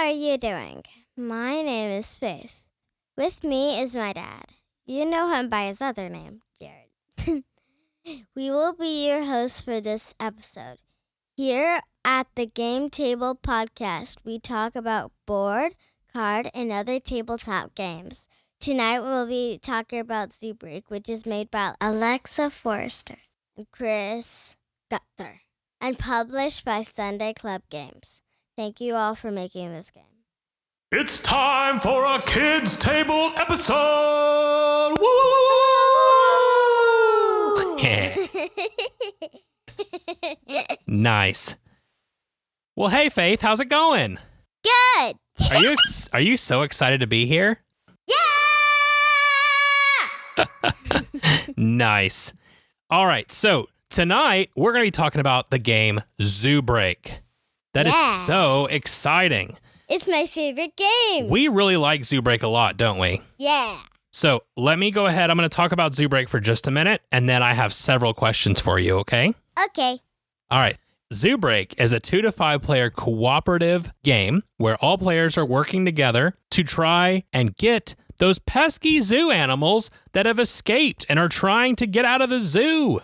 are you doing? My name is Faith. With me is my dad. You know him by his other name, Jared. We will be your hosts for this episode. Here at the Game Table Podcast, we talk about board, card, and other tabletop games. Tonight we'll be talking about Zoo Break, which is made by Alexa Forrester and Chris Guthner, and published by Sunday Club Games. Thank you all for making this game. It's time for a kids' table episode! Woo! Nice. Well, hey, Faith, how's it going? Good! Are you so excited to be here? Yeah! Nice. All right, so tonight we're going to be talking about the game Zoo Break. That is so exciting. It's my favorite game. We really like Zoo Break a lot, don't we? Yeah. So let me go ahead. I'm going to talk about Zoo Break for just a minute, and then I have several questions for you, okay? Okay. All right. Zoo Break is a 2 to 5 player cooperative game where all players are working together to try and get those pesky zoo animals that have escaped and are trying to get out of the zoo.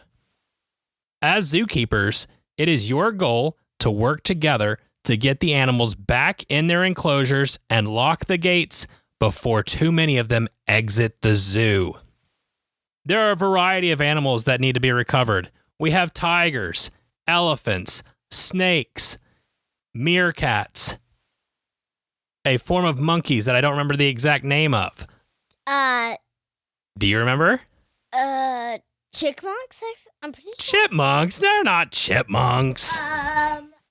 As zookeepers, it is your goal to work together to get the animals back in their enclosures and lock the gates before too many of them exit the zoo. There are a variety of animals that need to be recovered. We have tigers, elephants, snakes, meerkats, a form of monkeys that I don't remember the exact name of. Do you remember? Chipmunks? I'm pretty sure. Chipmunks? They're not chipmunks.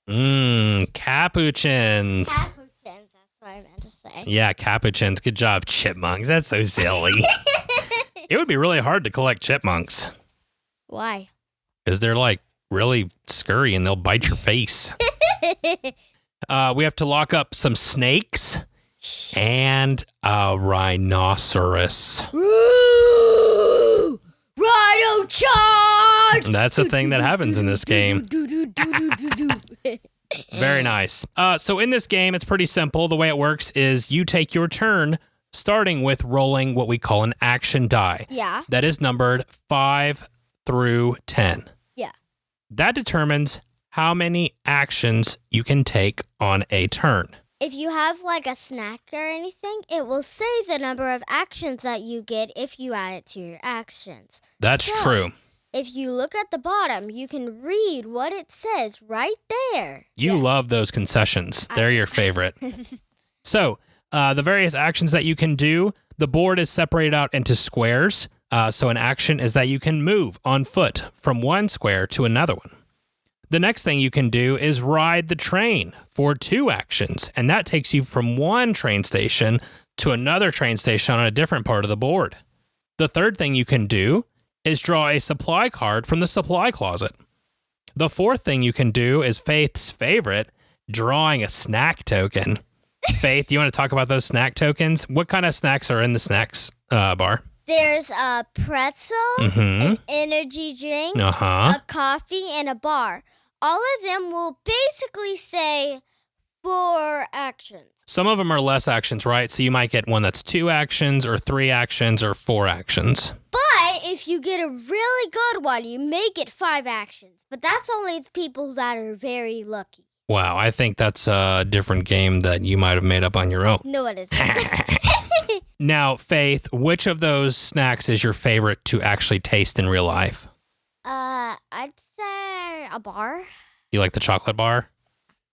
Capuchins. Capuchins, that's what I meant to say. Yeah, capuchins. Good job, chipmunks. That's so silly. It would be really hard to collect chipmunks. Why? Because they're like really scurry and they'll bite your face. We have to lock up some snakes and a rhinoceros. Woo! Rhino charge! That's the thing that happens in this game. Very nice. So in this game, it's pretty simple. The way it works is you take your turn, starting with rolling what we call an action die. Yeah. That is numbered 5 through 10. Yeah. That determines how many actions you can take on a turn. If you have like a snack or anything, it will say the number of actions that you get if you add it to your actions. That's true. If you look at the bottom, you can read what it says right there. You love those concessions. They're your favorite. So, the various actions that you can do, the board is separated out into squares. So an action is that you can move on foot from one square to another one. The next thing you can do is ride the train for 2 actions, and that takes you from one train station to another train station on a different part of the board. The third thing you can do is draw a supply card from the supply closet. The fourth thing you can do is Faith's favorite, drawing a snack token. Faith, do you want to talk about those snack tokens? What kind of snacks are in the snacks bar? There's a pretzel, an energy drink, a coffee, and a bar. All of them will basically say 4 actions. Some of them are less actions, right? So you might get one that's 2 actions or 3 actions or 4 actions. But if you get a really good one, you may get 5 actions. But that's only the people that are very lucky. Wow, I think that's a different game that you might have made up on your own. No, it isn't. Now, Faith, which of those snacks is your favorite to actually taste in real life? I'd say a bar. You like the chocolate bar?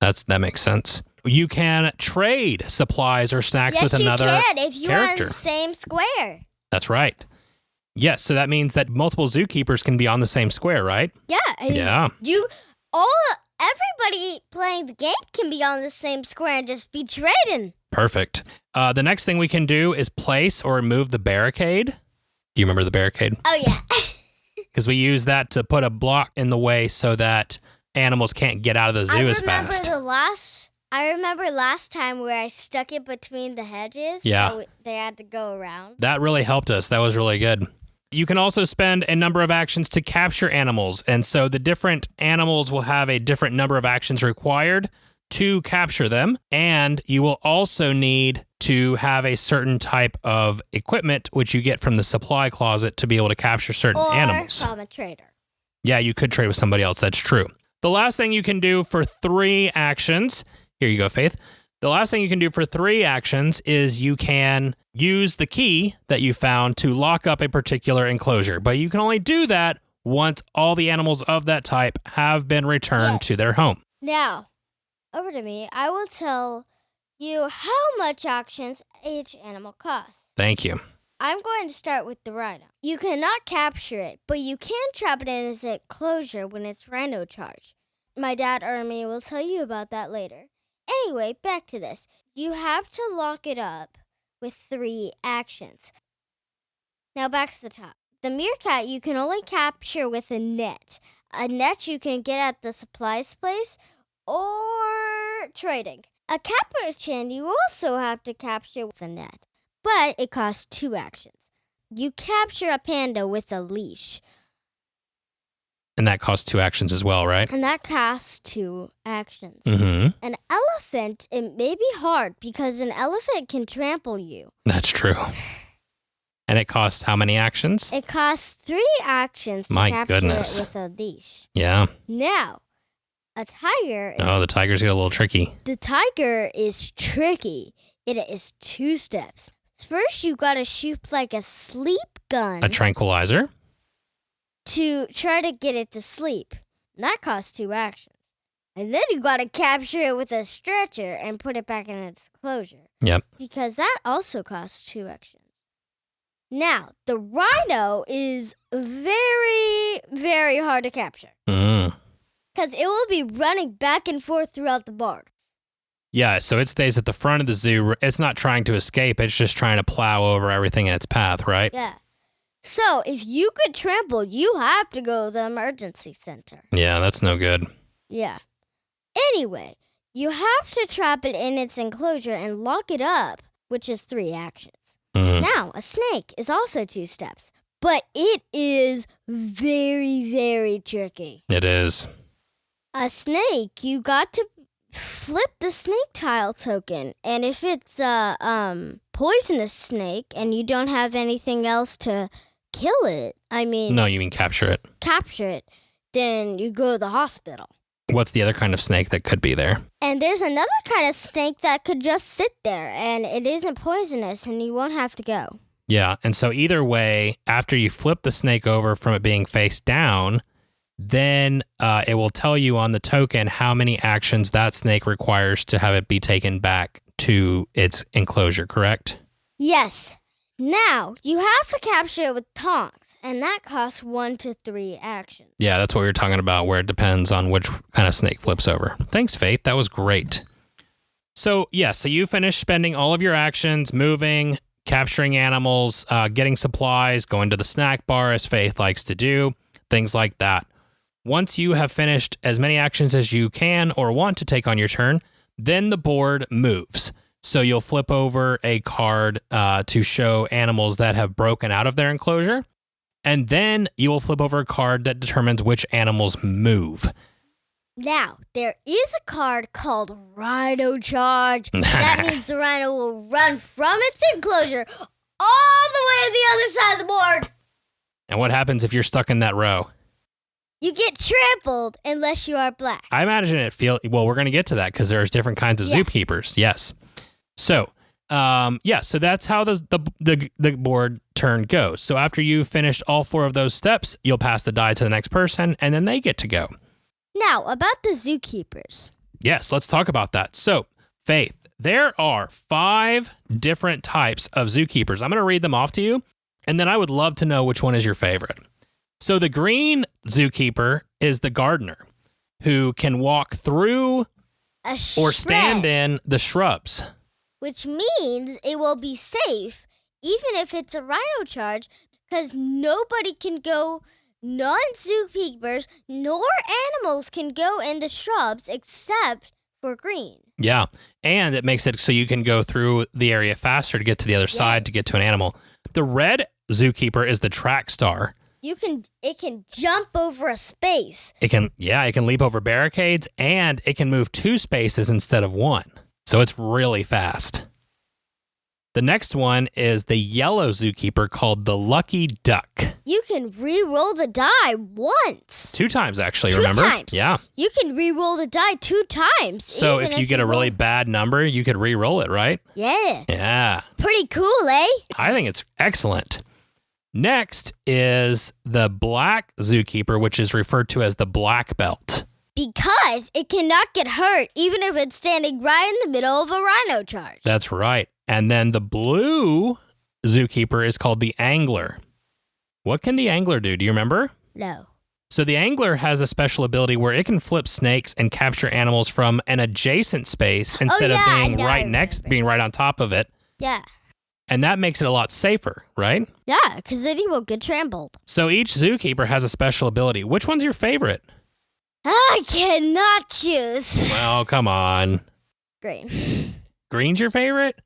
That makes sense. You can trade supplies or snacks with another Yes, you can if you character. are in the same square. That's right. Yes, so that means that multiple zookeepers can be on the same square, right? Yeah. Yeah. Everybody playing the game can be on the same square and just be trading. Perfect. The next thing we can do is place or remove the barricade. Do you remember the barricade? Oh, yeah. Because we use that to put a block in the way so that animals can't get out of the zoo as fast. I remember last time where I stuck it between the hedges. Yeah. So they had to go around. That really helped us. That was really good. You can also spend a number of actions to capture animals. And so the different animals will have a different number of actions required to capture them. And you will also need to have a certain type of equipment, which you get from the supply closet to be able to capture certain animals. Or from a trader. Yeah, you could trade with somebody else. That's true. The last thing you can do for 3 actions, here you go, Faith. The last thing you can do for 3 actions is you can use the key that you found to lock up a particular enclosure. But you can only do that once all the animals of that type have been returned to their home. Now, over to me. I will tell you how much actions each animal costs. Thank you. I'm going to start with the rhino. You cannot capture it, but you can trap it in its enclosure when it's rhino charged. My dad or me will tell you about that later. Anyway, back to this. You have to lock it up with 3 actions. Now back to the top. The meerkat you can only capture with a net. A net you can get at the supplies place or trading. A capuchin you also have to capture with a net, but it costs 2 actions. You capture a panda with a leash. And that costs 2 actions as well, right? And that costs 2 actions. Mm-hmm. An elephant, it may be hard because an elephant can trample you. That's true. And it costs how many actions? It costs 3 actions to My capture goodness. it with a leash. Yeah. Now, a tiger is... Oh, the tigers get a little tricky. The tiger is tricky. It is 2 steps. First, you gotta shoot like a sleep gun. A tranquilizer. To try to get it to sleep. And that costs 2 actions. And then you gotta capture it with a stretcher and put it back in its enclosure. Yep. Because that also costs 2 actions. Now, the rhino is very, very hard to capture. Because it will be running back and forth throughout the board. Yeah, so it stays at the front of the zoo. It's not trying to escape. It's just trying to plow over everything in its path, right? Yeah. So, if you get trampled, you have to go to the emergency center. Yeah, that's no good. Yeah. Anyway, you have to trap it in its enclosure and lock it up, which is 3 actions. Now, a snake is also 2 steps, but it is very, very tricky. It is. A snake, you got to flip the snake tile token, and if it's a poisonous snake and you don't have anything else to kill it, No, you mean capture it. Capture it, then you go to the hospital. What's the other kind of snake that could be there? And there's another kind of snake that could just sit there, and it isn't poisonous, and you won't have to go. Yeah, and so either way, after you flip the snake over from it being face down, then it will tell you on the token how many actions that snake requires to have it be taken back to its enclosure, correct? Yes. Now, you have to capture it with tongs, and that costs 1 to 3 actions. Yeah, that's what we were talking about, where it depends on which kind of snake flips over. Thanks, Faith. That was great. So, yeah, so you finished spending all of your actions, moving, capturing animals, getting supplies, going to the snack bar, as Faith likes to do, things like that. Once you have finished as many actions as you can or want to take on your turn, then the board moves. So you'll flip over a card to show animals that have broken out of their enclosure. And then you will flip over a card that determines which animals move. Now, there is a card called Rhino Charge. That means the rhino will run from its enclosure all the way to the other side of the board. And what happens if you're stuck in that row? You get trampled unless you are black. I imagine well, we're going to get to that because there's different kinds of zookeepers. Yes. So, so that's how the board turn goes. So after you've finished all 4 of those steps, you'll pass the die to the next person, and then they get to go. Now, about the zookeepers. Yes, let's talk about that. So, Faith, there are 5 different types of zookeepers. I'm going to read them off to you, and then I would love to know which one is your favorite. So the green zookeeper is the gardener, who can walk through or stand in the shrubs. Which means it will be safe, even if it's a rhino charge, because nobody can go, non-zookeepers nor animals can go in the shrubs except for green. Yeah, and it makes it so you can go through the area faster to get to the other side to get to an animal. The red zookeeper is the track star. It can jump over a space. It can leap over barricades, and it can move 2 spaces instead of 1. So it's really fast. The next one is the yellow zookeeper called the Lucky Duck. You can re-roll the die once. 2 times, actually, 2 remember? times. Yeah. You can re-roll the die 2 times. So even if you get a really bad number, you could re-roll it, right? Yeah. Yeah. Pretty cool, eh? I think it's excellent. Next is the black zookeeper, which is referred to as the black belt. Because it cannot get hurt, even if it's standing right in the middle of a rhino charge. That's right. And then the blue zookeeper is called the angler. What can the angler do? Do you remember? No. So the angler has a special ability where it can flip snakes and capture animals from an adjacent space instead of being right on top of it. Yeah. And that makes it a lot safer, right? Yeah, because then he won't get trampled. So each zookeeper has a special ability. Which one's your favorite? I cannot choose. Well, come on. Green. Green's your favorite?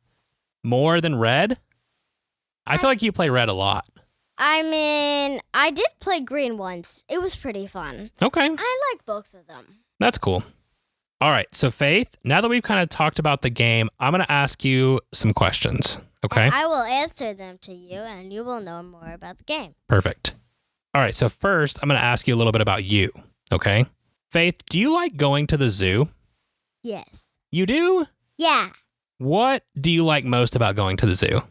More than red? I feel like you play red a lot. I mean, I did play green once. It was pretty fun. Okay. I like both of them. That's cool. All right. So, Faith, now that we've kind of talked about the game, I'm going to ask you some questions. Okay? And I will answer them to you, and you will know more about the game. Perfect. All right. So, first, I'm going to ask you a little bit about you. Okay? Faith, do you like going to the zoo? Yes. You do? Yeah. What do you like most about going to the zoo?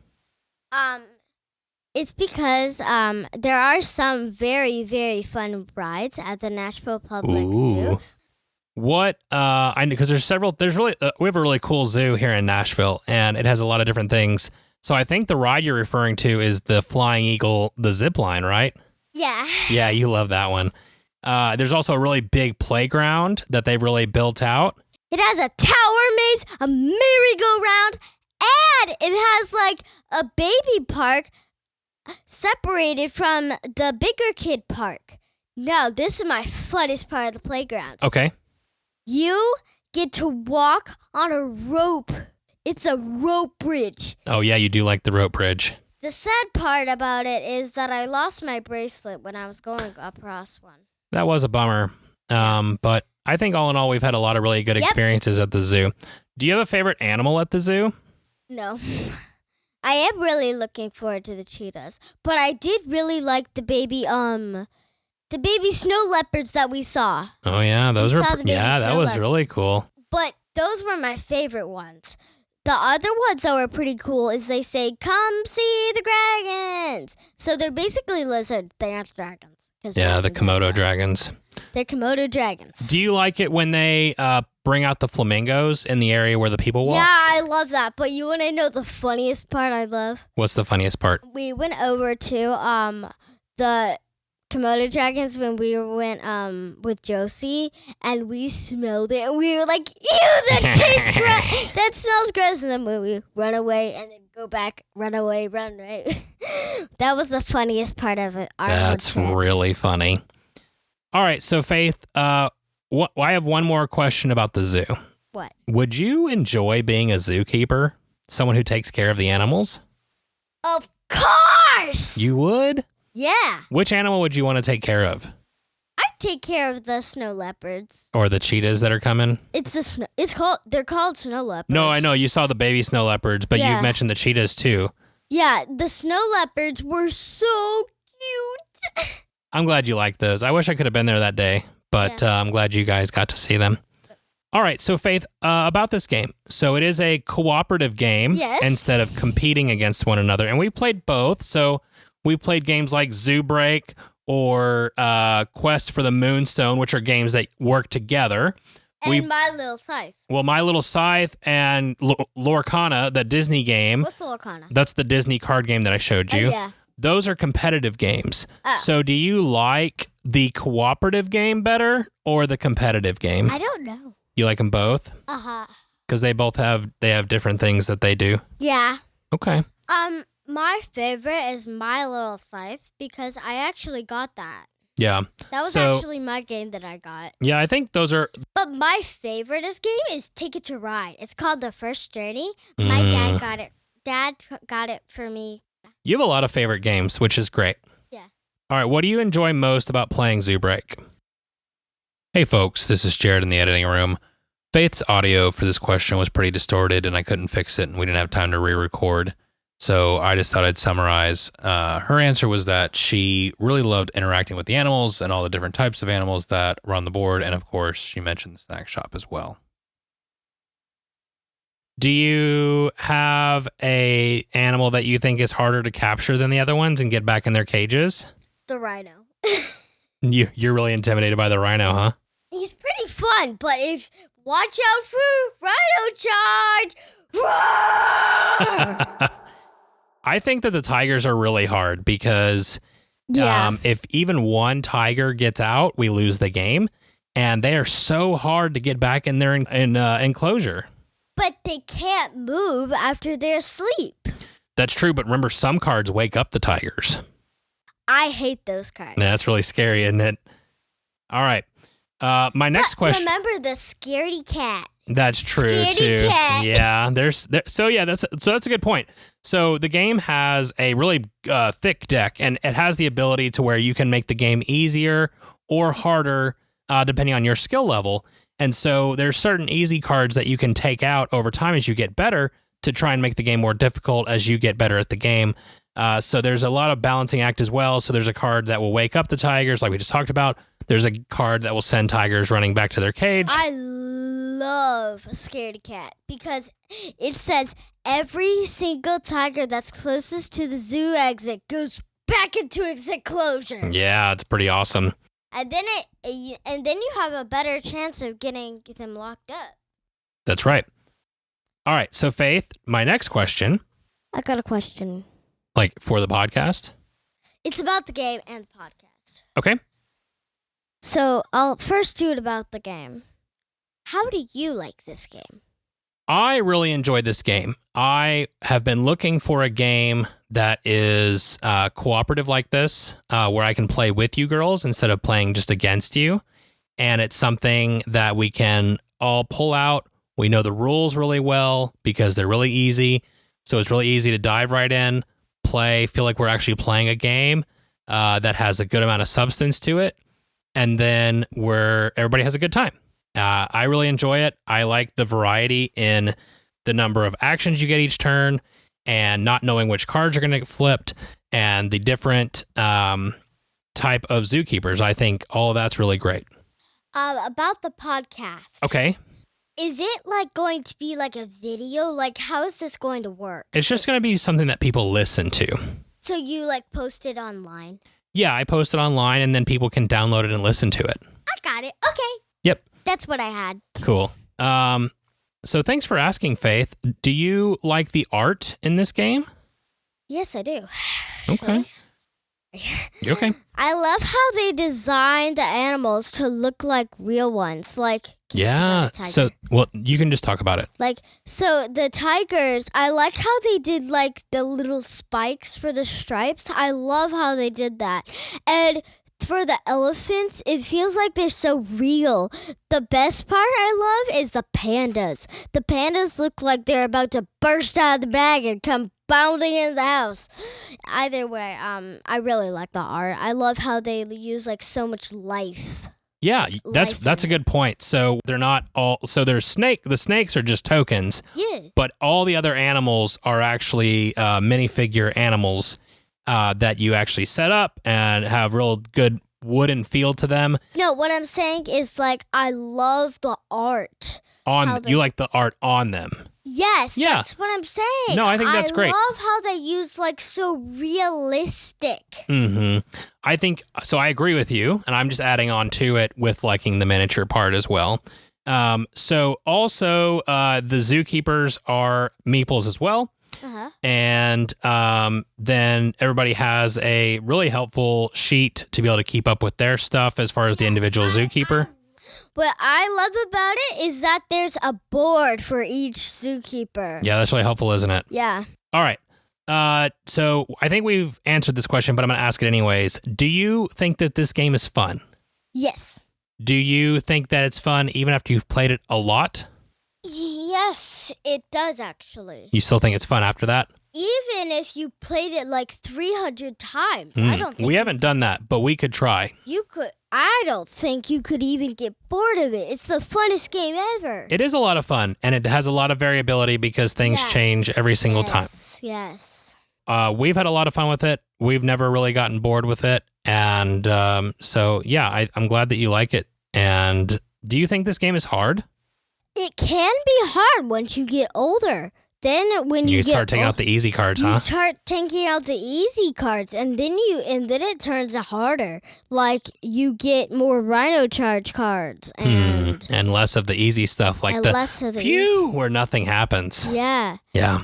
It's because there are some very, very fun rides at the Nashville Public Zoo. What? I know because we have a really cool zoo here in Nashville, and it has a lot of different things. So I think the ride you're referring to is the Flying Eagle, the zip line, right? Yeah. Yeah, you love that one. There's also a really big playground that they've really built out. It has a tower maze, a merry-go-round, and it has like a baby park separated from the bigger kid park. Now, this is my funnest part of the playground. Okay. You get to walk on a rope. It's a rope bridge. Oh, yeah, you do like the rope bridge. The sad part about it is that I lost my bracelet when I was going across one. That was a bummer. But I think all in all, we've had a lot of really good experiences at the zoo. Do you have a favorite animal at the zoo? No. I am really looking forward to the cheetahs, but I did really like the baby snow leopards that we saw. Oh yeah, that was really cool. But those were my favorite ones. The other ones that were pretty cool is they say, "Come see the dragons." So they're basically lizards. They're not dragons. Yeah, the Komodo dragons. They're Komodo dragons. Do you like it when they bring out the flamingos in the area where the people walk? Yeah, I love that. But you want to know the funniest part I love? What's the funniest part? We went over to the Komodo dragons when we went with Josie, and we smelled it, and we were like, "Ew, that tastes gross! That smells gross!" And then we run away, and then go back, run away, run right. That was the funniest part of it. That's really funny. All right, so Faith, I have one more question about the zoo. What? Would you enjoy being a zookeeper? Someone who takes care of the animals? Of course! You would? Yeah. Which animal would you want to take care of? I'd take care of the snow leopards. Or the cheetahs that are coming? They're called snow leopards. No, I know. You saw the baby snow leopards, but you mentioned the cheetahs too. Yeah, the snow leopards were so cute. I'm glad you liked those. I wish I could have been there that day, but I'm glad you guys got to see them. All right, so Faith, about this game. So it is a cooperative game instead of competing against one another. And we played both. So we played games like Zoo Break or Quest for the Moonstone, which are games that work together. And My Little Scythe. Well, My Little Scythe and Lorcana, the Disney game. What's Lorcana? That's the Disney card game that I showed you. Oh, yeah. Those are competitive games. Oh. So do you like the cooperative game better or the competitive game? I don't know. You like them both? Uh-huh. Because they both have different things that they do. Yeah. Okay. My favorite is My Little Scythe because I actually got that. Yeah. That was actually my game that I got. Yeah, I think those are... But my favorite game is Ticket to Ride. It's called The First Journey. My dad got it. Dad got it for me. You have a lot of favorite games, which is great. Yeah. All right, what do you enjoy most about playing Zoo Break? Hey folks, this is Jared in the editing room. Faith's audio for this question was pretty distorted and I couldn't fix it and we didn't have time to re-record. So I just thought I'd summarize. Her answer was that she really loved interacting with the animals and all the different types of animals that were on the board. And of course, she mentioned the snack shop as well. Do you have a animal that you think is harder to capture than the other ones and get back in their cages? The rhino. You're really intimidated by the rhino, huh? He's pretty fun, but watch out for rhino charge. Roar! I think that the tigers are really hard because if even one tiger gets out, we lose the game. And they are so hard to get back in their enclosure. But they can't move after they're asleep. That's true, but remember, some cards wake up the tigers. I hate those cards. Yeah, that's really scary, isn't it? All right. My next question. Remember the scaredy cat. That's true Scaredy too. cat. Yeah, that's a good point. So the game has a really thick deck, and it has the ability to where you can make the game easier or harder depending on your skill level. And so there's certain easy cards that you can take out over time as you get better to try and make the game more difficult as you get better at the game. So there's a lot of balancing act as well. So there's a card that will wake up the tigers, like we just talked about. There's a card that will send tigers running back to their cage. I love a scaredy cat because it says every single tiger that's closest to the zoo exit goes back into its enclosure. Yeah, it's pretty awesome. And then you have a better chance of getting them locked up. That's right. All right, so Faith, my next question. I got a question. Like for the podcast? It's about the game and the podcast. Okay. So I'll first do it about the game. How do you like this game? I really enjoyed this game. I have been looking for a game that is cooperative like this, where I can play with you girls instead of playing just against you. And it's something that we can all pull out. We know the rules really well because they're really easy. So it's really easy to dive right in, play, feel like we're actually playing a game that has a good amount of substance to it. And then where everybody has a good time. I really enjoy it. I like the variety in the number of actions you get each turn and not knowing which cards are going to get flipped and the different type of zookeepers. I think all of that's really great. About the podcast. Okay. Is it like going to be like a video? Like how is this going to work? It's just going to be something that people listen to. So you like post it online? Yeah, I post it online and then people can download it and listen to it. I got it. Okay. Yep. That's what I had. Cool. So thanks for asking, Faith. Do you like the art in this game? Yes, I do. Okay. You okay? I love how they designed the animals to look like real ones. Like Yeah. So, well, you can just talk about it. So the tigers, I like how they did like the little spikes for the stripes. I love how they did that. And for the elephants, it feels like they're so real. The best part I love is the pandas. The pandas look like they're about to burst out of the bag and come bounding in the house. Either way, I really like the art. I love how they use like so much life. Yeah, that's a good point. So they're not all. So there's the snakes are just tokens. Yeah. But all the other animals are actually minifigure animals that you actually set up and have real good wooden feel to them. No, what I'm saying is like I love the art. You like the art on them. Yes, Yeah. That's what I'm saying. No, I think that's great. I love how they use like so realistic. Mm-hmm. I think so. I agree with you, and I'm just adding on to it with liking the miniature part as well. So also the zookeepers are meeples as well. Uh-huh. And then everybody has a really helpful sheet to be able to keep up with their stuff as far as the individual zookeeper. What I love about it is that there's a board for each zookeeper. Yeah, that's really helpful, isn't it? Yeah. All right. So I think we've answered this question, but I'm going to ask it anyways. Do you think that this game is fun? Yes. Do you think that it's fun even after you've played it a lot? Yes, it does actually. You still think it's fun after that? even if you played it like 300 times, I don't think we haven't done that, but we could try. you could. I don't think you could even get bored of it. It's the funnest game ever. It is a lot of fun, and it has a lot of variability because things change every single time. Yes. We've had a lot of fun with it. We've never really gotten bored with it. And so, yeah, I'm glad that you like it. And do you think this game is hard? It can be hard once you get older. Then when you start taking out the easy cards, you huh? start taking out the easy cards, and then it turns harder. Like you get more Rhino Charge cards and less of the easy stuff, like the few where nothing happens. Yeah. Yeah.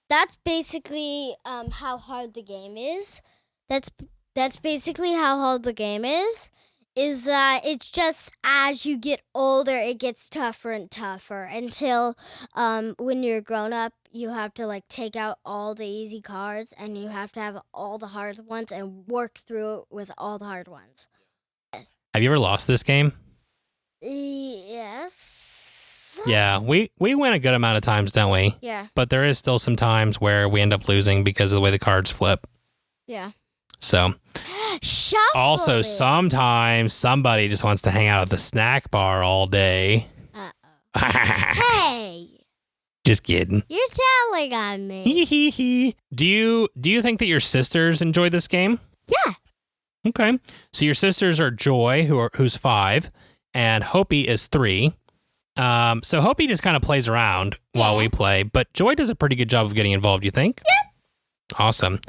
That's basically how hard the game is. That's basically how hard the game is that it's just as you get older, it gets tougher and tougher until when you're grown up, you have to like take out all the easy cards and you have to have all the hard ones and work through it with all the hard ones. Have you ever lost this game? Yes. Yeah, we win a good amount of times, don't we? Yeah. But there is still some times where we end up losing because of the way the cards flip. Yeah. So, also sometimes somebody just wants to hang out at the snack bar all day. Hey, just kidding. You're telling on me. Do you think that your sisters enjoy this game? Yeah. Okay. So your sisters are Joy, who's 5, and Hopi is 3. So Hopi just kind of plays around while we play, but Joy does a pretty good job of getting involved, you think? Yeah. Awesome.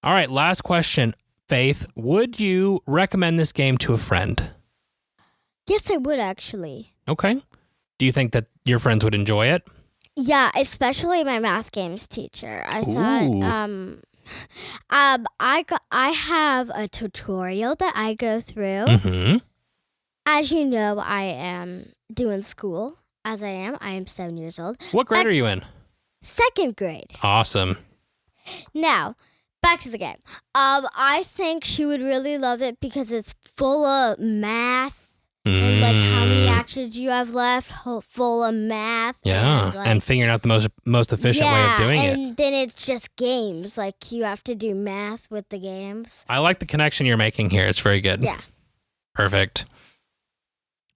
All right, last question. Faith, would you recommend this game to a friend? Yes, I would actually. Okay. Do you think that your friends would enjoy it? Yeah, especially my math games teacher. I thought I have a tutorial that I go through. Mm-hmm. As you know, I am doing school. I am 7 years old. What grade are you in? 2nd grade. Awesome. Now, back to the game. I think she would really love it because it's full of math. And like how many actions you have left, full of math. Yeah, and figuring out the most efficient way of doing it. And then it's just games. Like you have to do math with the games. I like the connection you're making here. It's very good. Yeah. Perfect.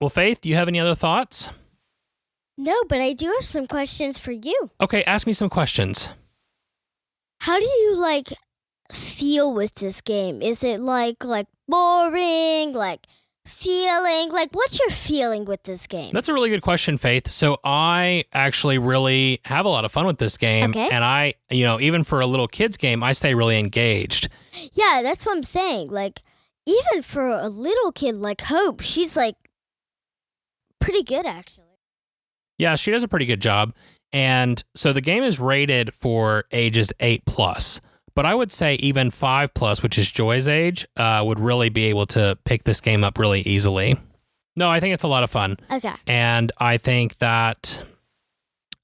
Well, Faith, do you have any other thoughts? No, but I do have some questions for you. Okay, ask me some questions. How do you feel with this game? Is it like boring, feeling? What's your feeling with this game? That's a really good question, Faith. So I actually really have a lot of fun with this game. Okay. And I, even for a little kid's game, I stay really engaged. Yeah, that's what I'm saying. Even for a little kid like Hope, she's pretty good actually. Yeah, she does a pretty good job. And so the game is rated for ages 8+. But I would say even 5+, which is Joy's age, would really be able to pick this game up really easily. No, I think it's a lot of fun. Okay. And I think that,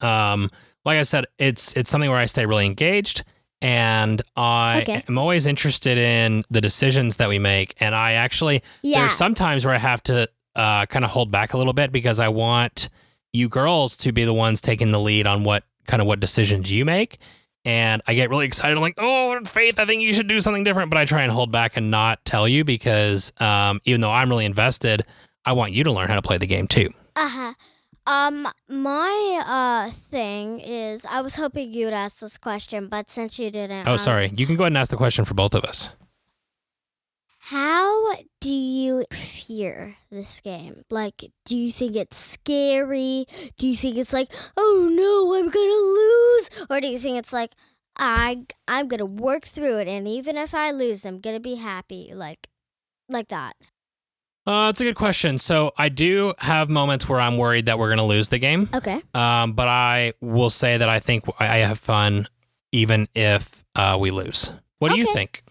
like I said, it's something where I stay really engaged, and I am always interested in the decisions that we make. And I actually, there's some times where I have to kind of hold back a little bit because I want you girls to be the ones taking the lead on what decisions you make. And I get really excited. I'm like, oh, Faith, I think you should do something different. But I try and hold back and not tell you because even though I'm really invested, I want you to learn how to play the game too. Uh-huh. My thing is, I was hoping you would ask this question, but since you didn't. Oh, sorry. You can go ahead and ask the question for both of us. How do you fear this game? Do you think it's scary? Do you think it's oh no, I'm gonna lose? Or do you think it's I'm gonna work through it, and even if I lose, I'm gonna be happy, like that? It's a good question. So I do have moments where I'm worried that we're gonna lose the game. Okay. But I will say that I think I have fun even if we lose. What do you think?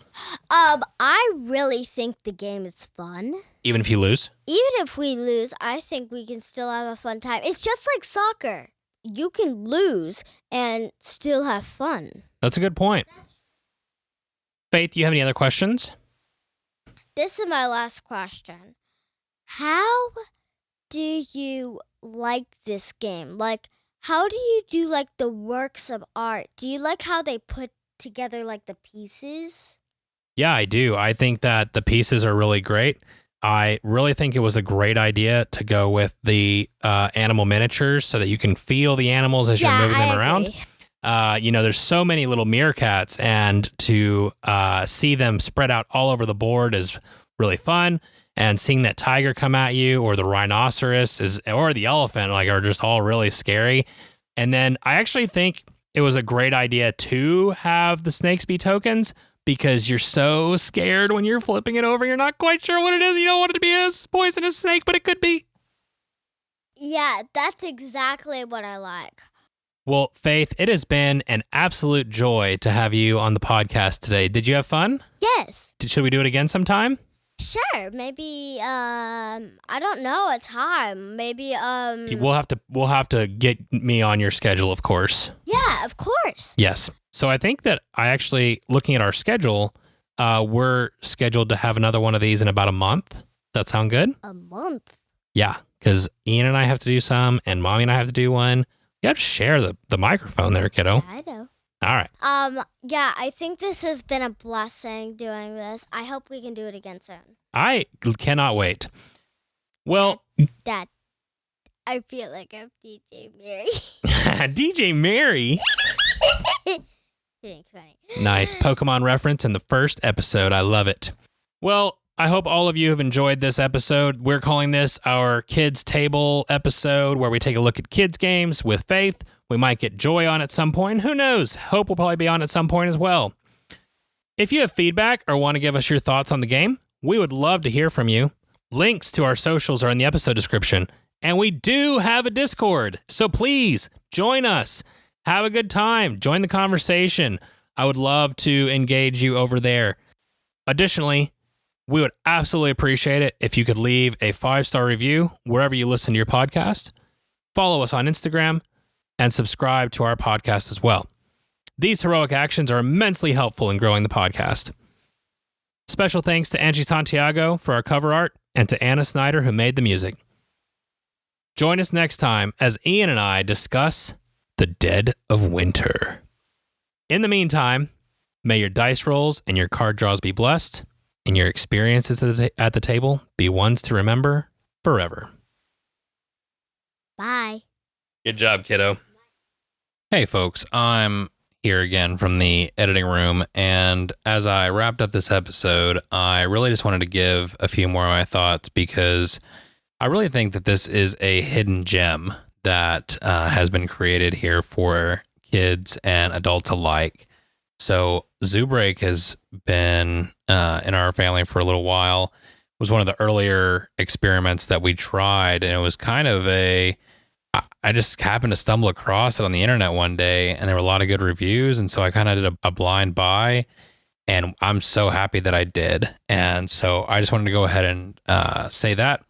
I really think the game is fun. Even if you lose? Even if we lose, I think we can still have a fun time. It's just like soccer. You can lose and still have fun. That's a good point. Faith, do you have any other questions? This is my last question. How do you like this game? how do you do like the works of art? Do you like how they put together like the pieces? Yeah, I do. I think that the pieces are really great. I really think it was a great idea to go with the animal miniatures so that you can feel the animals as you're moving them around. There's so many little meerkats, and to see them spread out all over the board is really fun. And seeing that tiger come at you, or the rhinoceros or the elephant, are just all really scary. And then I actually think it was a great idea to have the snakes be tokens, because you're so scared when you're flipping it over. You're not quite sure what it is. You don't want it to be a poisonous snake, but it could be. Yeah, that's exactly what I like. Well, Faith, it has been an absolute joy to have you on the podcast today. Did you have fun? Yes. Should we do it again sometime? Sure. Maybe I don't know a time. Maybe We'll have to get me on your schedule, of course. Yeah, of course. Yes. So I think that looking at our schedule, we're scheduled to have another one of these in about a month. Does that sound good? A month? Yeah, because Ian and I have to do some, and Mommy and I have to do one. You have to share the microphone there, kiddo. Yeah, I know. All right. Yeah, I think this has been a blessing doing this. I hope we can do it again soon. I cannot wait. Well, Dad, I feel like I'm DJ Mary. DJ Mary. Being funny. Nice Pokemon reference in the first episode. I love it. Well, I hope all of you have enjoyed this episode. We're calling this our Kids Table episode, where we take a look at kids' games with Faith. We might get Joy on at some point. Who knows? Hope will probably be on at some point as well. If you have feedback or want to give us your thoughts on the game, we would love to hear from you. Links to our socials are in the episode description. And we do have a Discord, so please join us. Have a good time. Join the conversation. I would love to engage you over there. Additionally, we would absolutely appreciate it if you could leave a 5-star review wherever you listen to your podcast. Follow us on Instagram and subscribe to our podcast as well. These heroic actions are immensely helpful in growing the podcast. Special thanks to Angie Santiago for our cover art, and to Anna Snyder, who made the music. Join us next time as Ian and I discuss the dead of winter. In the meantime, may your dice rolls and your card draws be blessed, and your experiences at the table be ones to remember forever. Bye. Good job, kiddo. Hey, folks, I'm here again from the editing room, and as I wrapped up this episode, I really just wanted to give a few more of my thoughts, because I really think that this is a hidden gem that has been created here for kids and adults alike. So Zoo Break has been in our family for a little while. It was one of the earlier experiments that we tried, and it was kind of I just happened to stumble across it on the internet one day, and there were a lot of good reviews, and so I kind of did a blind buy, and I'm so happy that I did. And so I just wanted to go ahead and say that.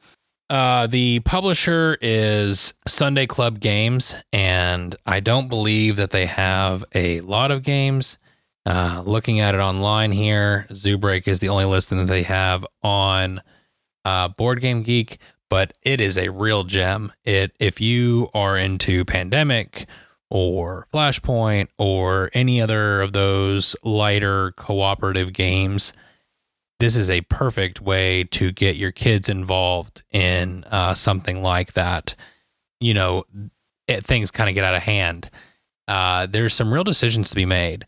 The publisher is Sunday Club Games, and I don't believe that they have a lot of games. Looking at it online here, Zoo Break is the only listing that they have on Board Game Geek, but it is a real gem. If you are into Pandemic or Flashpoint or any other of those lighter cooperative games, this is a perfect way to get your kids involved in something like that. Things kind of get out of hand. There's some real decisions to be made,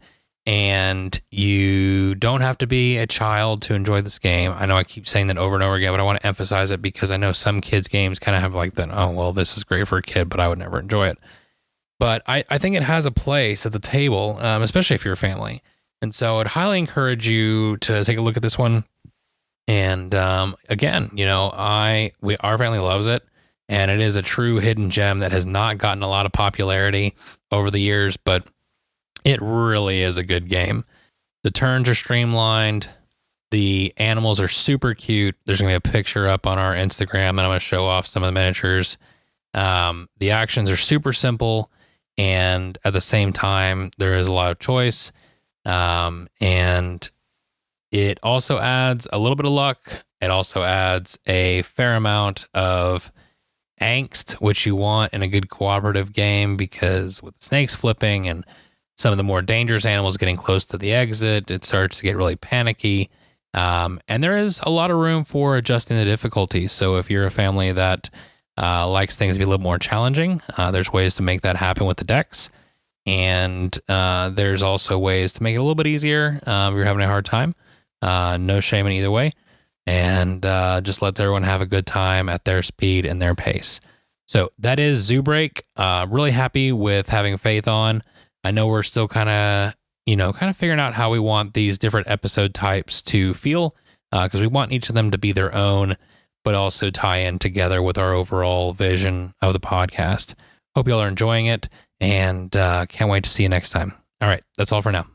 and you don't have to be a child to enjoy this game. I know I keep saying that over and over again, but I want to emphasize it because I know some kids' games kind of have like that, oh, well, this is great for a kid, but I would never enjoy it. But I think it has a place at the table, especially if you're a family. And so I'd highly encourage you to take a look at this one. And again, our family loves it, and it is a true hidden gem that has not gotten a lot of popularity over the years, but it really is a good game. The turns are streamlined. The animals are super cute. There's going to be a picture up on our Instagram, and I'm going to show off some of the miniatures. The actions are super simple, and at the same time, there is a lot of choice. And it also adds a little bit of luck. It also adds a fair amount of angst, which you want in a good cooperative game, because with snakes flipping and some of the more dangerous animals getting close to the exit, it starts to get really panicky. And there is a lot of room for adjusting the difficulty. So if you're a family that likes things to be a little more challenging, there's ways to make that happen with the decks. And there's also ways to make it a little bit easier if you're having a hard time. No shame in either way. And just lets everyone have a good time at their speed and their pace. So that is Zoo Break. Really happy with having Faith on. I know we're still kind of figuring out how we want these different episode types to feel, because we want each of them to be their own, but also tie in together with our overall vision of the podcast. Hope y'all are enjoying it, and can't wait to see you next time. All right, that's all for now.